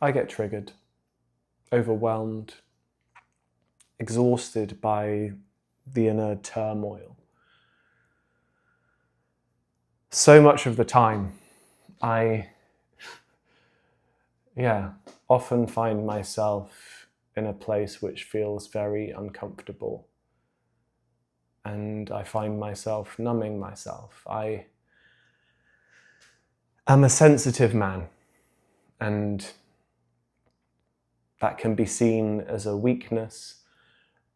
I get triggered, overwhelmed, exhausted by the inner turmoil. So much of the time, I often find myself in a place which feels very uncomfortable. And I find myself numbing myself. I am a sensitive man, and that can be seen as a weakness,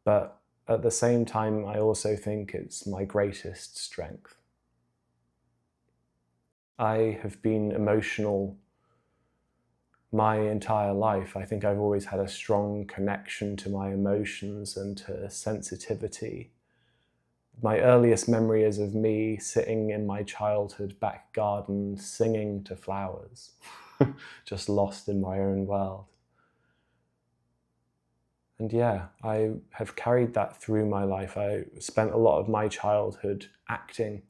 but at the same time, I also think it's my greatest strength. I have been emotional my entire life. I think I've always had a strong connection to my emotions and to sensitivity. My earliest memory is of me sitting in my childhood back garden singing to flowers, just lost in my own world. And yeah, I have carried that through my life. I spent a lot of my childhood acting,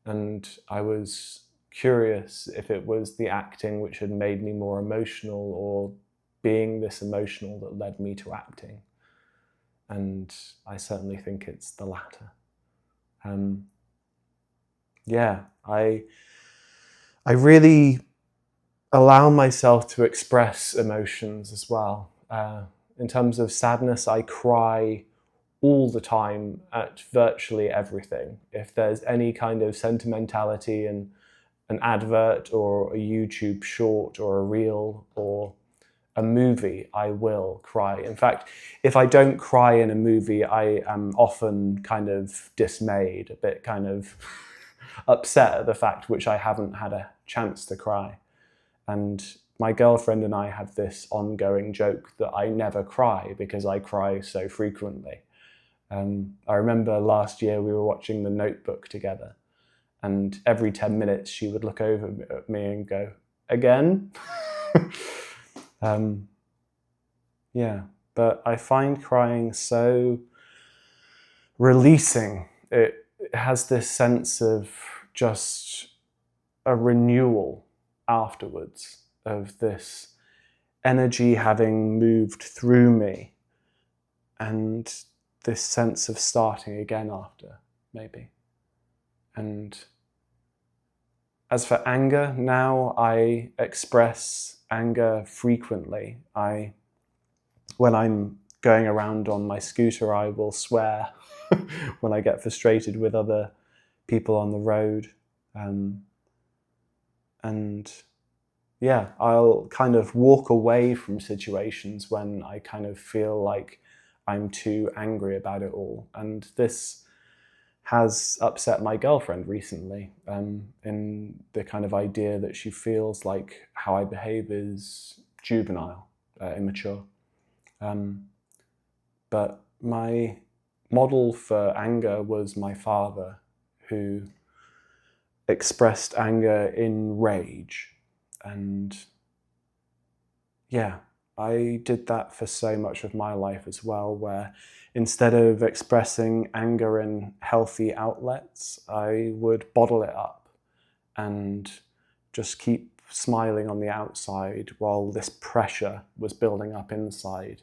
and I was curious if it was the acting which had made me more emotional, or being this emotional that led me to acting. And I certainly think it's the latter. I really allow myself to express emotions as well. In terms of sadness, I cry all the time at virtually everything. If there's any kind of sentimentality in an advert or a YouTube short or a reel or a movie, I will cry. In fact, if I don't cry in a movie, I am often kind of dismayed, a bit kind of upset at the fact which I haven't had a chance to cry. And my girlfriend and I have this ongoing joke that I never cry because I cry so frequently. I remember last year we were watching The Notebook together, and every 10 minutes she would look over at me and go, "Again?" But I find crying so releasing. It has this sense of just a renewal afterwards, of this energy having moved through me, and this sense of starting again after, maybe. And as for anger, now I express anger frequently. When I'm going around on my scooter, I will swear when I get frustrated with other people on the road. I'll kind of walk away from situations when I kind of feel like I'm too angry about it all. And this has upset my girlfriend recently, in the kind of idea that she feels like how I behave is juvenile, immature. But my model for anger was my father, who expressed anger in rage. And I did that for so much of my life as well, where instead of expressing anger in healthy outlets, I would bottle it up and just keep smiling on the outside while this pressure was building up inside,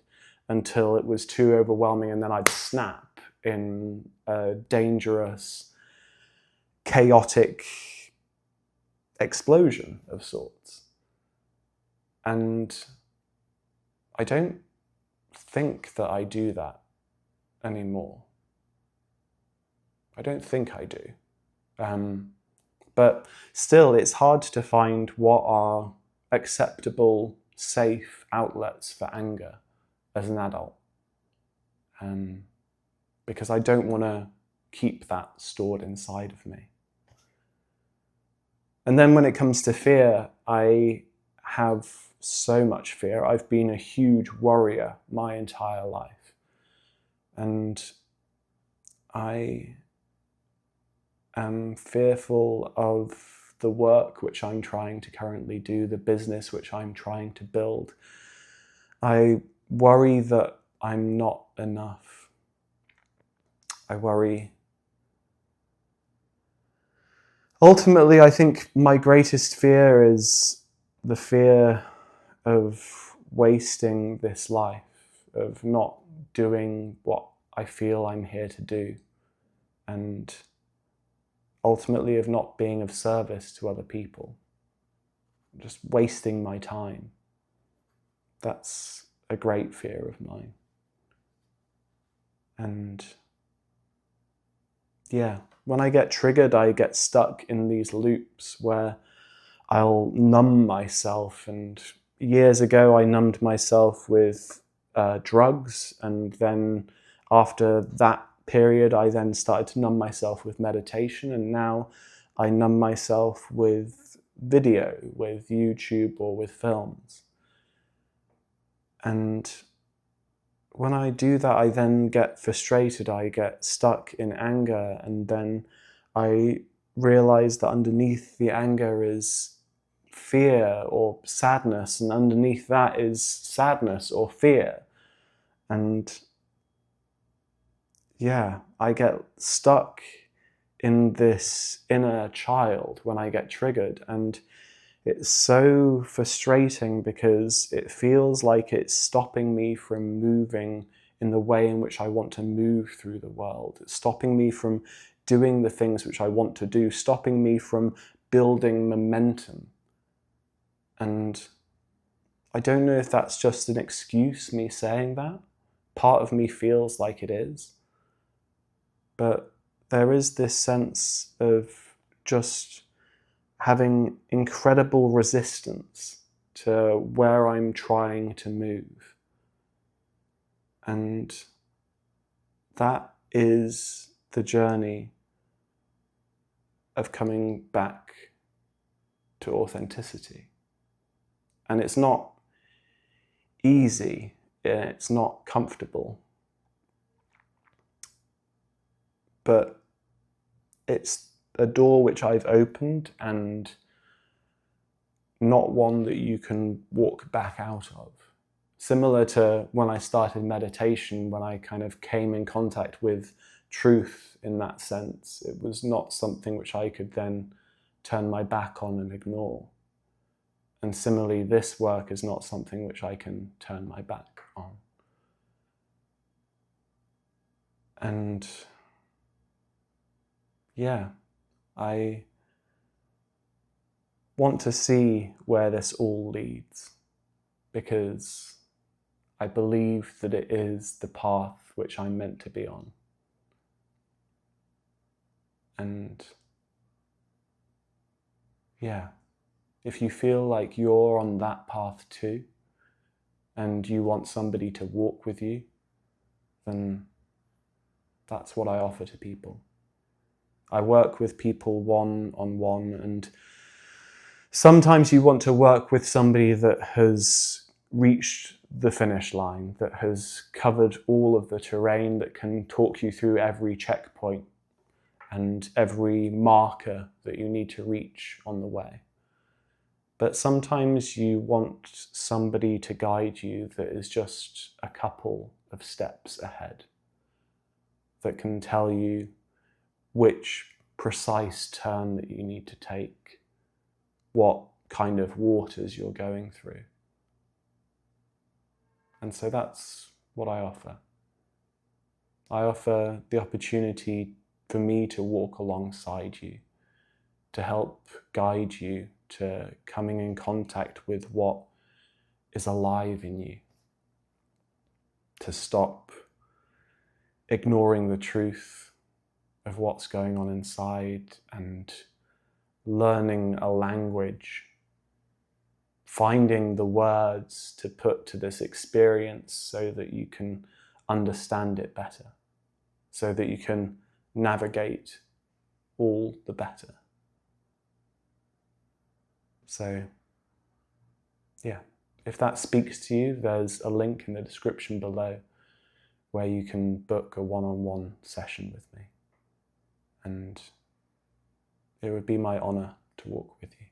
until it was too overwhelming, and then I'd snap in a dangerous, chaotic explosion of sorts. And I don't think that I do that anymore. I don't think I do. But still, it's hard to find what are acceptable, safe outlets for anger as an adult. Because I don't want to keep that stored inside of me. And then when it comes to fear, I have so much fear. I've been a huge worrier my entire life. And I am fearful of the work which I'm trying to currently do, the business which I'm trying to build. I worry that I'm not enough. I worry. Ultimately, I think my greatest fear is the fear of wasting this life, of not doing what I feel I'm here to do, and ultimately of not being of service to other people, just wasting my time. That's a great fear of mine. And yeah, when I get triggered, I get stuck in these loops where I'll numb myself. And years ago, I numbed myself with drugs. And then after that period, I then started to numb myself with meditation. And now I numb myself with video, with YouTube or with films. And when I do that, I then get frustrated, I get stuck in anger, and then I realize that underneath the anger is fear or sadness, and underneath that is sadness or fear. And yeah, I get stuck in this inner child when I get triggered, and it's so frustrating because it feels like it's stopping me from moving in the way in which I want to move through the world. It's stopping me from doing the things which I want to do, stopping me from building momentum. And I don't know if that's just an excuse, me saying that. Part of me feels like it is. But there is this sense of just having incredible resistance to where I'm trying to move. And that is the journey of coming back to authenticity. And it's not easy, it's not comfortable, but it's a door which I've opened, and not one that you can walk back out of. Similar to when I started meditation, when I kind of came in contact with truth in that sense, it was not something which I could then turn my back on and ignore. And similarly, this work is not something which I can turn my back on. And yeah, I want to see where this all leads, because I believe that it is the path which I'm meant to be on. And yeah, if you feel like you're on that path too, and you want somebody to walk with you, then that's what I offer to people. I work with people one-on-one, and sometimes you want to work with somebody that has reached the finish line, that has covered all of the terrain, that can talk you through every checkpoint and every marker that you need to reach on the way. But sometimes you want somebody to guide you that is just a couple of steps ahead, that can tell you which precise turn that you need to take, what kind of waters you're going through. And so that's what I offer. I offer the opportunity for me to walk alongside you, to help guide you to coming in contact with what is alive in you, to stop ignoring the truth of what's going on inside and learning a language, finding the words to put to this experience so that you can understand it better, so that you can navigate all the better. So, yeah, if that speaks to you, there's a link in the description below where you can book a one-on-one session with me. And it would be my honor to walk with you.